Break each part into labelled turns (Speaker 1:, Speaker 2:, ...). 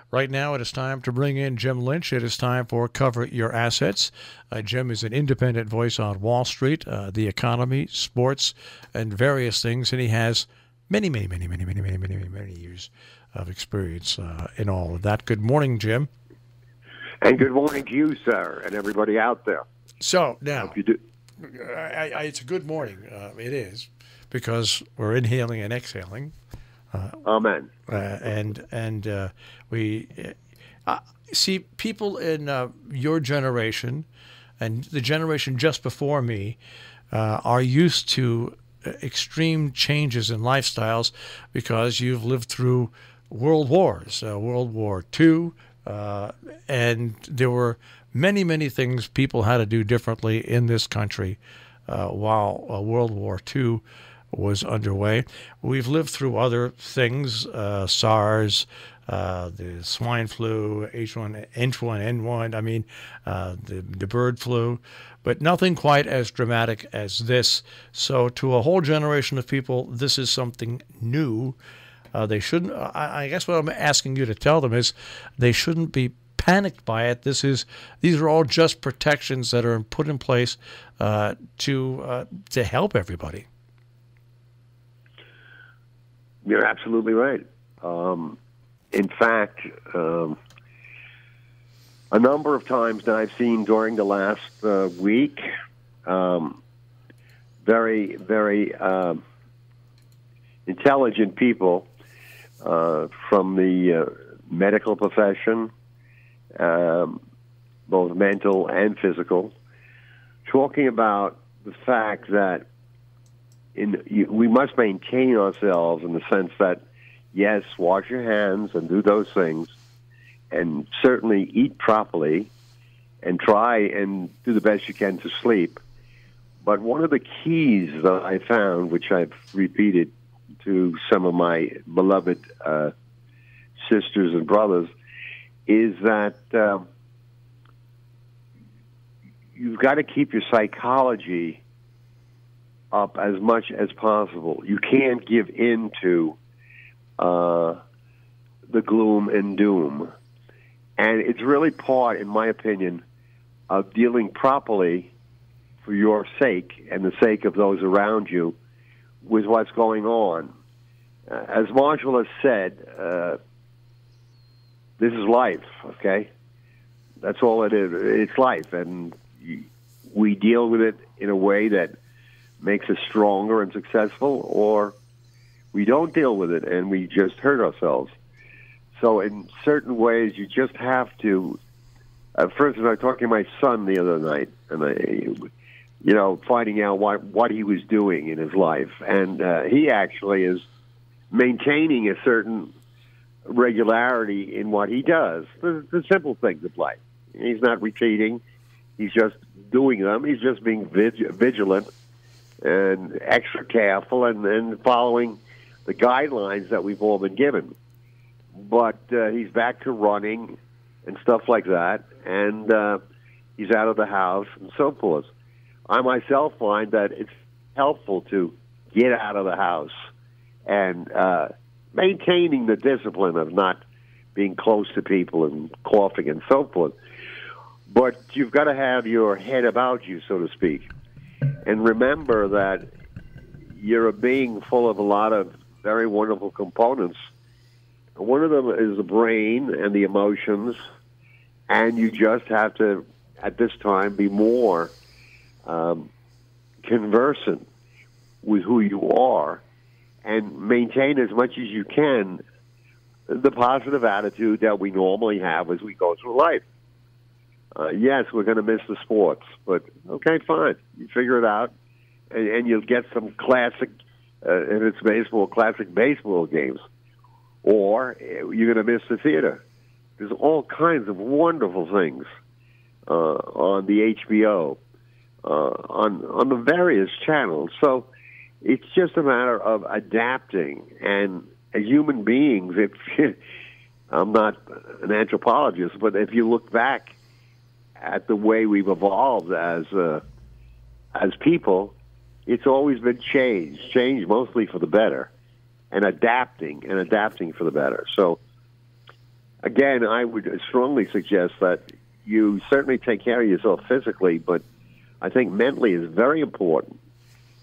Speaker 1: Right now, it is time to bring in Jim Lynch. It is time for Cover Your Assets. Jim is an independent voice on Wall Street, the economy, sports, and various things, and he has many years of experience in all of that. Good morning, Jim.
Speaker 2: And good morning to you, sir, and everybody out there.
Speaker 1: So now,
Speaker 2: Hope you do.
Speaker 1: It's a good morning. It is, because we're inhaling and exhaling.
Speaker 2: Amen.
Speaker 1: We see people in your generation and the generation just before me are used to extreme changes in lifestyles because you've lived through world wars, World War II, and there were many things people had to do differently in this country while World War II was underway. We've lived through other things, SARS, the swine flu, H1N1, I mean, the bird flu, but nothing quite as dramatic as this. So to a whole generation of people, this is something new. They shouldn't, I guess what I'm asking you to tell them is they shouldn't be panicked by it. These are all just protections that are put in place to help everybody.
Speaker 2: You're absolutely right. In fact, a number of times that I've seen during the last week, very intelligent people from the medical profession, both mental and physical, talking about the fact that we must maintain ourselves in the sense that, yes, wash your hands and do those things, and certainly eat properly and try and do the best you can to sleep. But one of the keys that I found, which I've repeated to some of my beloved sisters and brothers, is that you've got to keep your psychology up as much as possible. You can't give in to the gloom and doom. And it's really part, in my opinion, of dealing properly for your sake and the sake of those around you with what's going on. As Marshall has said, this is life, okay? That's all it is. It's life, and we deal with it in a way that makes us stronger and successful, or we don't deal with it and we just hurt ourselves. So in certain ways, you just have to. For instance, I was talking to my son the other night, and finding out what he was doing in his life, and he actually is maintaining a certain regularity in what he does. The simple things of life. He's not retreating. He's just doing them. He's just being vigilant and extra careful and following the guidelines that we've all been given. But he's back to running and stuff like that, and he's out of the house and so forth. I myself find that it's helpful to get out of the house and maintaining the discipline of not being close to people and coughing and so forth. But you've got to have your head about you, so to speak. And remember that you're a being full of a lot of very wonderful components. One of them is the brain and the emotions, and you just have to, at this time, be more conversant with who you are and maintain as much as you can the positive attitude that we normally have as we go through life. Yes, we're going to miss the sports, but okay, fine. You figure it out, and you'll get some classic, if it's baseball, classic baseball games. Or you're going to miss the theater. There's all kinds of wonderful things on the HBO, on the various channels. So it's just a matter of adapting. And as human beings, I'm not an anthropologist, but if you look back at the way we've evolved as people, it's always been change mostly for the better, and adapting for the better. So again, I would strongly suggest that you certainly take care of yourself physically, but I think mentally is very important.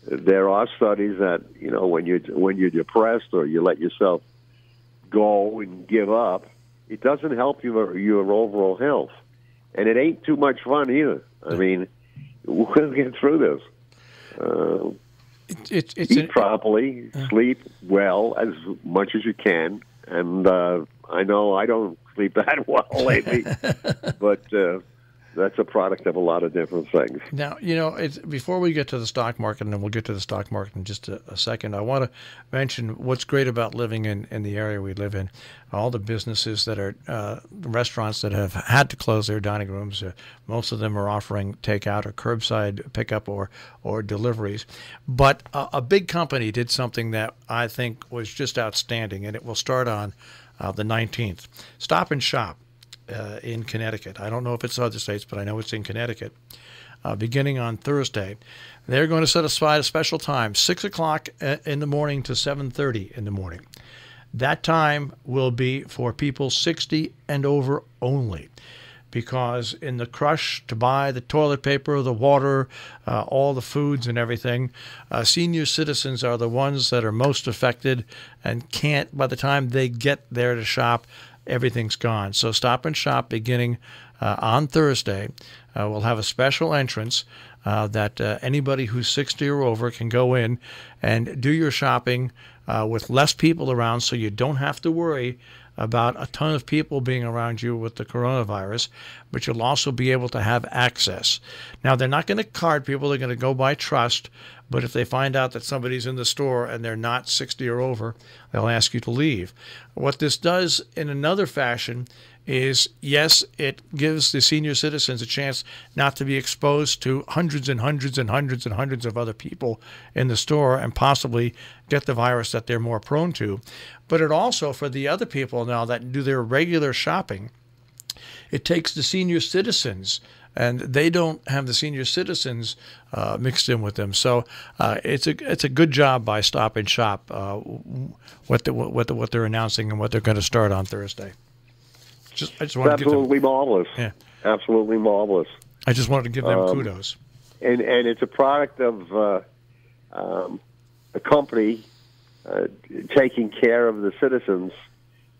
Speaker 2: There are studies that, you know, when you're depressed or you let yourself go and give up, it doesn't help your overall health, and it ain't too much fun either. I mean, we'll get through this. Eat properly, sleep well as much as you can, and I know I don't sleep that well lately, but that's a product of a lot of different things.
Speaker 1: Now, you know, before we get to the stock market, and we'll get to the stock market in just a second, I want to mention what's great about living in the area we live in. All the businesses that are restaurants that have had to close their dining rooms, most of them are offering takeout or curbside pickup or deliveries. But a big company did something that I think was just outstanding, and it will start on the 19th. Stop and Shop. In Connecticut. I don't know if it's other states, but I know it's in Connecticut. Beginning on Thursday, they're going to set aside a special time, 6 o'clock in the morning to 7:30 in the morning. That time will be for people 60 and over only, because in the crush to buy the toilet paper, the water, all the foods and everything, senior citizens are the ones that are most affected and can't, by the time they get there to shop, everything's gone. So Stop and Shop beginning on Thursday. We'll have a special entrance that anybody who's 60 or over can go in and do your shopping with less people around, so you don't have to worry about a ton of people being around you with the coronavirus, but you'll also be able to have access. Now, they're not going to card people. They're going to go by trust, but if they find out that somebody's in the store and they're not 60 or over, they'll ask you to leave. What this does in another fashion is, yes, it gives the senior citizens a chance not to be exposed to hundreds and hundreds and hundreds and hundreds of other people in the store and possibly get the virus that they're more prone to. But it also, for the other people now that do their regular shopping, it takes the senior citizens, and they don't have the senior citizens mixed in with them. So it's a good job by Stop and Shop, what they're announcing and what they're going to start on Thursday. I just wanted
Speaker 2: absolutely marvelous.
Speaker 1: Yeah,
Speaker 2: absolutely marvelous.
Speaker 1: I just wanted to give them kudos.
Speaker 2: And it's a product of a company taking care of the citizens,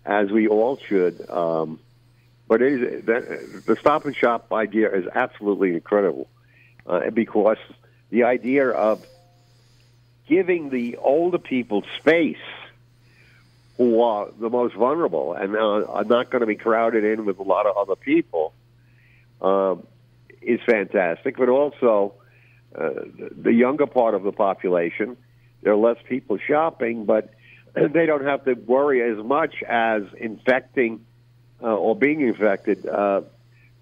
Speaker 2: as we all should. But the Stop and Shop idea is absolutely incredible, because the idea of giving the older people space, who are the most vulnerable and are not going to be crowded in with a lot of other people, is fantastic. But also, the younger part of the population, there are less people shopping, but they don't have to worry as much as infecting or being infected.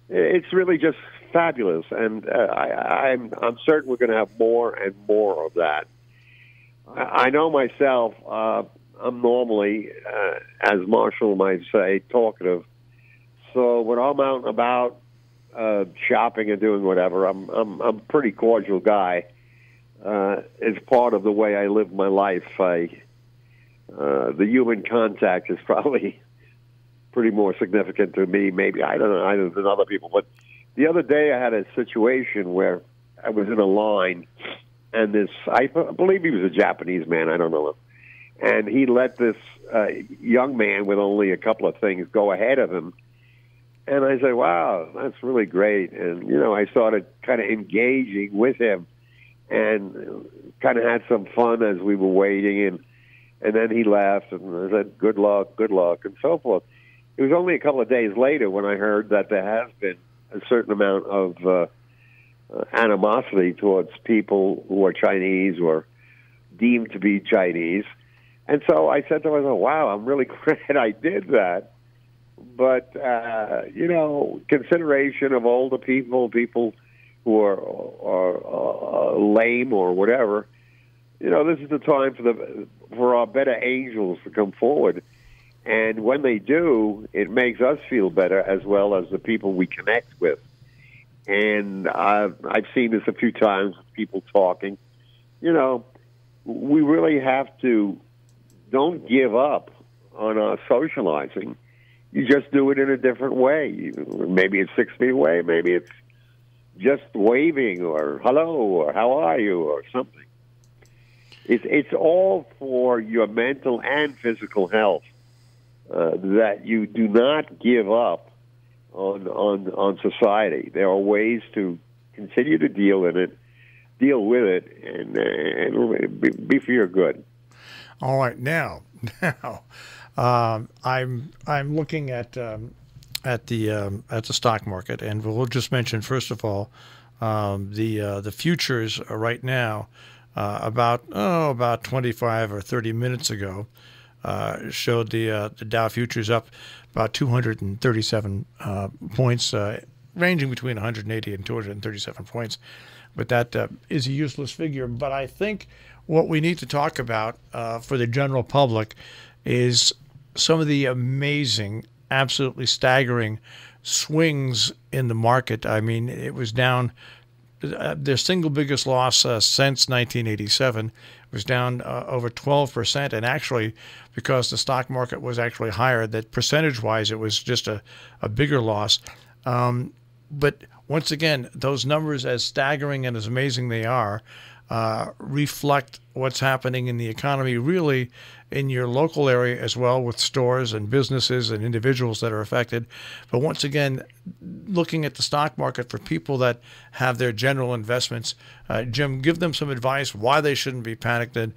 Speaker 2: It's really just fabulous, and I'm certain we're going to have more and more of that. I know myself. I'm normally, as Marshall might say, talkative. So when I'm out and about shopping and doing whatever, I'm a pretty cordial guy. It's part of the way I live my life. The human contact is probably pretty more significant to me, maybe, I don't know, than other people. But the other day I had a situation where I was in a line, and I believe he was a Japanese man, I don't know him. And he let this young man with only a couple of things go ahead of him. And I said, wow, that's really great. And, you know, I started kind of engaging with him and kind of had some fun as we were waiting. And then he left, and I said, good luck, and so forth. It was only a couple of days later when I heard that there has been a certain amount of animosity towards people who are Chinese or deemed to be Chinese. And so I said to myself, wow, I'm really glad I did that. But, you know, consideration of older people who are lame or whatever, you know, this is the time for our better angels to come forward. And when they do, it makes us feel better as well as the people we connect with. And I've seen this a few times with people talking. You know, we really have to don't give up on our socializing You just do it in a different way. Maybe it's 6 feet away. Maybe it's just waving or hello or how are you or something. It's all for your mental and physical health, that you do not give up on society. There are ways to continue to deal with it, and be for your good.
Speaker 1: All right, now, I'm looking at the stock market, and we'll just mention first of all the futures right now. About 25 or 30 minutes ago, showed the Dow futures up about 237 points, ranging between 180 and 237 points. But that is a useless figure. But I think what we need to talk about for the general public is some of the amazing, absolutely staggering swings in the market. I mean, it was down. Their single biggest loss since 1987 was down over 12%, and actually, because the stock market was actually higher, that percentage-wise it was just a bigger loss. But once again, those numbers, as staggering and as amazing they are, reflect what's happening in the economy, really in your local area as well, with stores and businesses and individuals that are affected. But once again, looking at the stock market for people that have their general investments, Jim, give them some advice why they shouldn't be panicked, and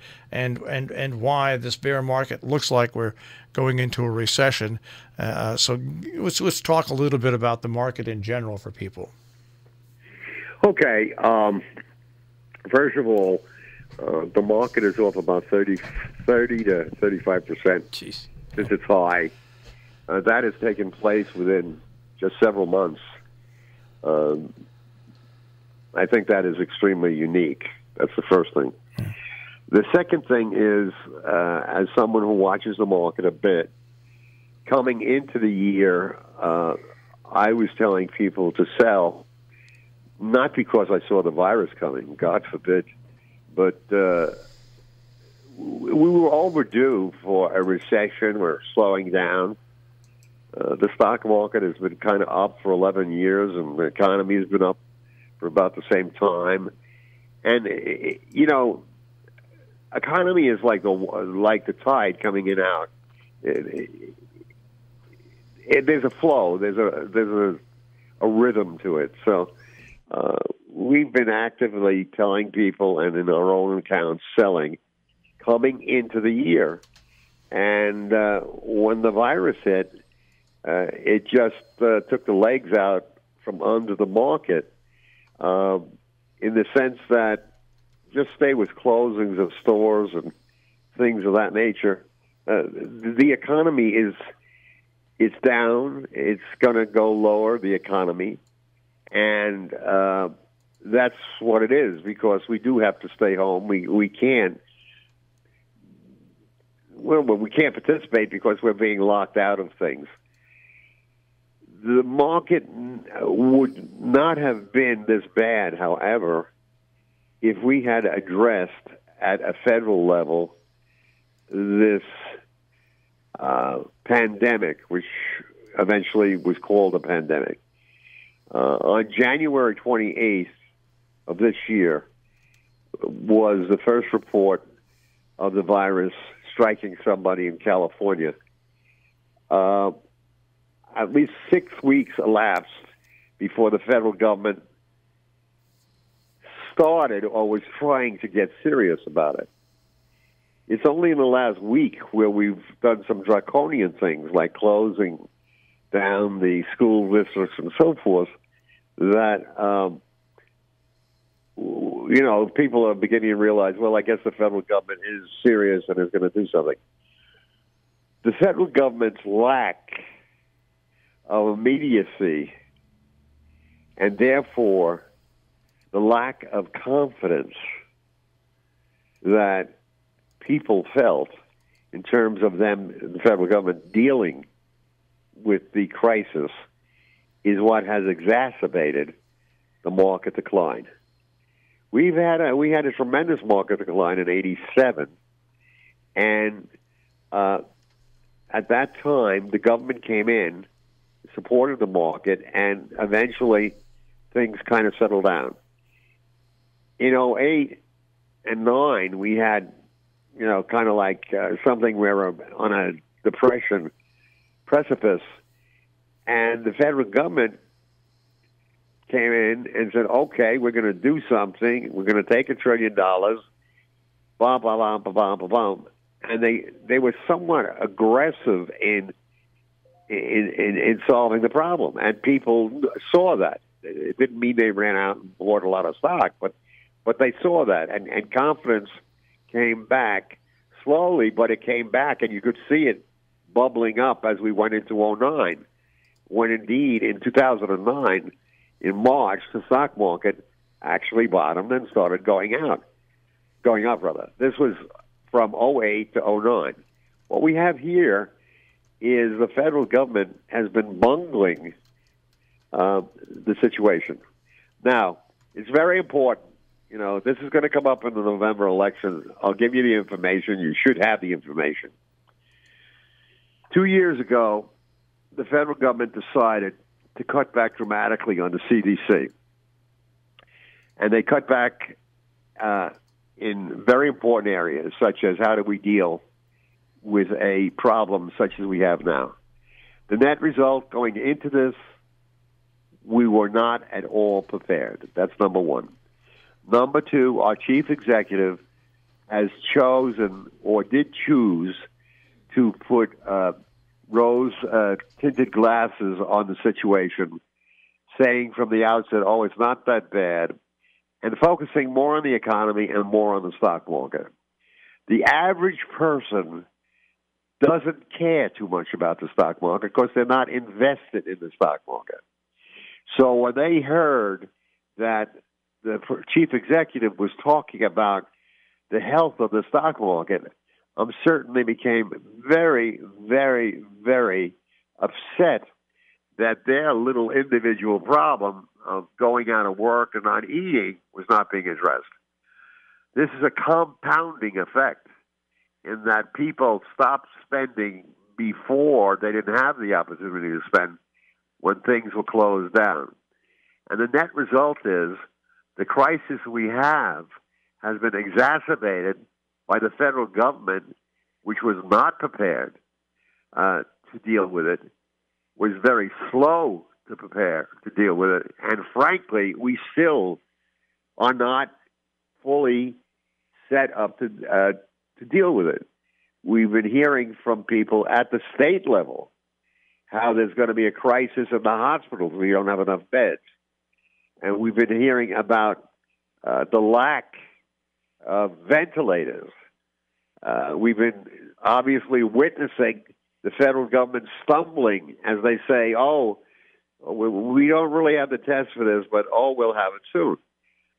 Speaker 1: why this bear market looks like we're going into a recession. So let's talk a little bit about the market in general for people.
Speaker 2: Okay. First of all, the market is off about 30 to 35% since its high. That has taken place within just several months. I think that is extremely unique. That's the first thing. The second thing is, as someone who watches the market a bit, coming into the year, I was telling people to sell, not because I saw the virus coming, God forbid, but we were overdue for a recession. We're slowing down. The stock market has been kind of up for 11 years, and the economy has been up for about the same time. And, economy is like the tide coming in and out. There's a flow. There's a rhythm to it. So we've been actively telling people, and in our own accounts, selling, coming into the year. And when the virus hit, it just took the legs out from under the market, in the sense that just stay with closings of stores and things of that nature. The economy it's down. It's going to go lower, the economy. And that's what it is, because we do have to stay home. We can't participate because we're being locked out of things. The market would not have been this bad, however, if we had addressed at a federal level this pandemic, which eventually was called a pandemic. On January 28th of this year was the first report of the virus striking somebody in California. At least 6 weeks elapsed before the federal government started or was trying to get serious about it. It's only in the last week where we've done some draconian things like closing down the school districts and so forth that, people are beginning to realize, well, I guess the federal government is serious and is going to do something. The federal government's lack of immediacy, and therefore the lack of confidence that people felt in terms of them, the federal government, dealing with the crisis, is what has exacerbated the market decline. We had a tremendous market decline in '87, and at that time, the government came in, supported the market, and eventually things kind of settled down. In '08 and '09, we had, kind of like something where we're on a depression precipice, and the federal government came in and said, okay, we're going to do something. We're going to take $1 trillion, blah, blah, blah, blah, blah, blah, blah. And they were somewhat aggressive in solving the problem. And people saw that. It didn't mean they ran out and bought a lot of stock, but they saw that. And confidence came back slowly, but it came back, and you could see it bubbling up as we went into '09, when indeed in 2009, in March, the stock market actually bottomed and started going up. This was from '08 to '09. What we have here is the federal government has been bungling the situation. Now, it's very important. This is going to come up in the November election. I'll give you the information. You should have the information. 2 years ago, the federal government decided to cut back dramatically on the CDC. And they cut back in very important areas, such as how do we deal with a problem such as we have now. The net result going into this, we were not at all prepared. That's number one. Number two, our chief executive has chosen or did choose to put rose-tinted glasses on the situation, saying from the outset, oh, it's not that bad, and focusing more on the economy and more on the stock market. The average person doesn't care too much about the stock market because they're not invested in the stock market. So when they heard that the chief executive was talking about the health of the stock market, certainly became very, very, very upset that their little individual problem of going out of work and not eating was not being addressed. This is a compounding effect in that people stopped spending before they didn't have the opportunity to spend when things were closed down. And the net result is the crisis we have has been exacerbated by the federal government, which was not prepared to deal with it, was very slow to prepare to deal with it, and frankly, we still are not fully set up to deal with it. We've been hearing from people at the state level how there's going to be a crisis in the hospitals. We don't have enough beds. And we've been hearing about the lack of ventilators. We've been obviously witnessing the federal government stumbling as they say, oh, we don't really have the test for this, but we'll have it soon.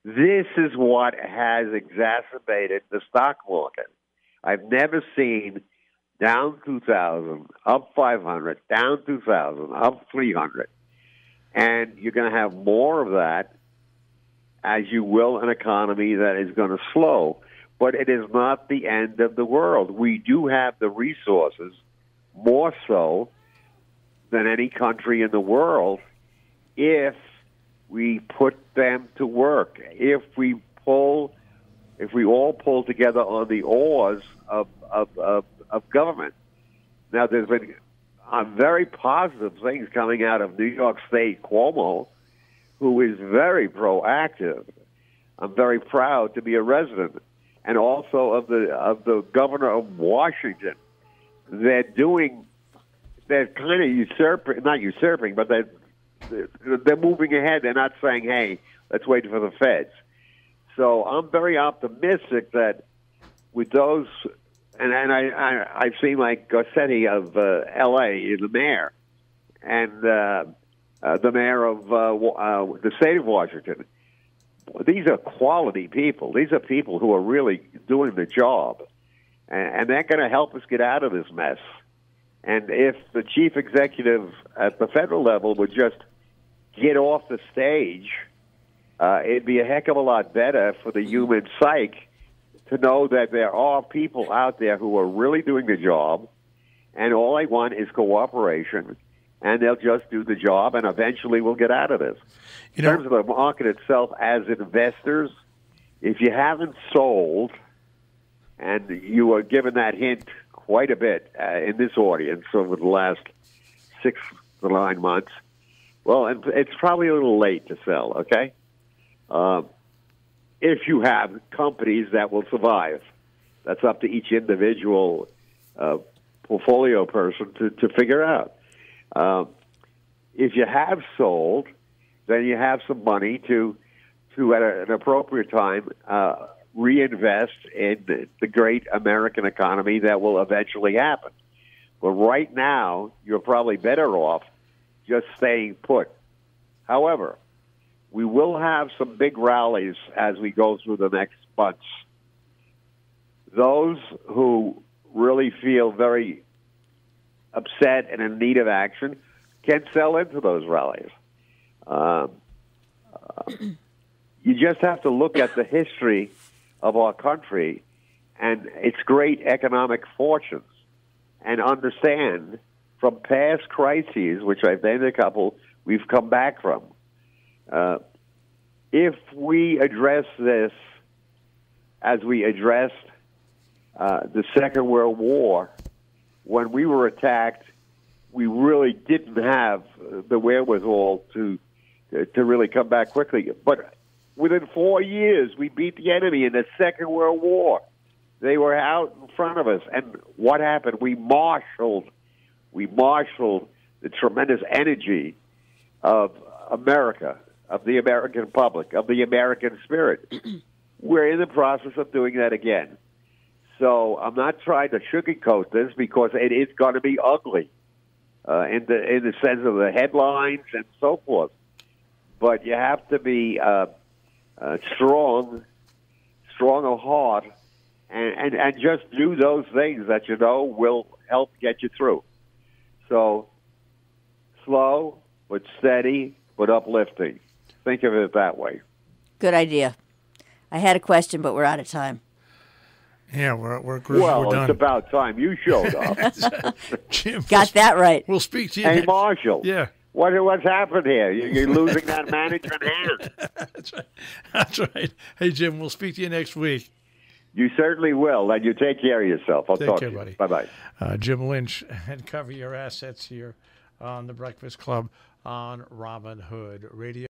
Speaker 2: This is what has exacerbated the stock market. I've never seen down 2,000, up 500, down 2,000, up 300. And you're going to have more of that as you will an economy that is going to slow. But it is not the end of the world. We do have the resources, more so than any country in the world, if we put them to work. If we all pull together on the oars of government. Now, there's been very positive things coming out of New York State, Cuomo, who is very proactive. I'm very proud to be a resident, and also of the governor of Washington. They're kind of not usurping, but they're moving ahead. They're not saying, hey, let's wait for the feds. So I'm very optimistic that with those, and I've seen like Garcetti of L.A., the mayor, and the mayor of the state of Washington. These are quality people. These are people who are really doing the job, and they're going to help us get out of this mess. And if the chief executive at the federal level would just get off the stage, it'd be a heck of a lot better for the human psyche to know that there are people out there who are really doing the job, and all they want is cooperation, and they'll just do the job, and eventually we'll get out of this. In terms of the market itself, as investors, if you haven't sold, and you were given that hint quite a bit in this audience over the last 6 to 9 months, well, it's probably a little late to sell, okay? If you have companies that will survive. That's up to each individual portfolio person to figure out. If you have sold, then you have some money to at an appropriate time reinvest in the great American economy that will eventually happen. But right now, you're probably better off just staying put. However, we will have some big rallies as we go through the next months. Those who really feel very upset and in need of action can sell into those rallies. You just have to look at the history of our country and its great economic fortunes and understand from past crises, which I've named a couple, we've come back from. If we address this as we addressed the Second World War, when we were attacked, we really didn't have the wherewithal to really come back quickly. But within 4 years, we beat the enemy in the Second World War. They were out in front of us. And what happened? We marshaled the tremendous energy of America, of the American public, of the American spirit. We're in the process of doing that again. So I'm not trying to sugarcoat this because it is going to be ugly in the sense of the headlines and so forth. But you have to be strong of heart, and just do those things that you know will help get you through. So slow but steady but uplifting. Think of it that way.
Speaker 3: Good idea. I had a question, but we're out of time.
Speaker 1: Yeah, we're
Speaker 2: well,
Speaker 1: done.
Speaker 2: It's about time you showed up.
Speaker 1: Jim,
Speaker 3: got that right.
Speaker 1: We'll speak to you.
Speaker 2: Hey, Marshall.
Speaker 1: Yeah.
Speaker 2: What's happened here? You're losing that management hand.
Speaker 1: That's right. That's right. Hey, Jim, we'll speak to you next week.
Speaker 2: You certainly will, and you take care of yourself. I'll
Speaker 1: Take
Speaker 2: talk
Speaker 1: care,
Speaker 2: to you.
Speaker 1: buddy.
Speaker 2: Bye-bye.
Speaker 1: Jim Lynch, and Cover Your Assets here on the Breakfast Club on Robin Hood Radio.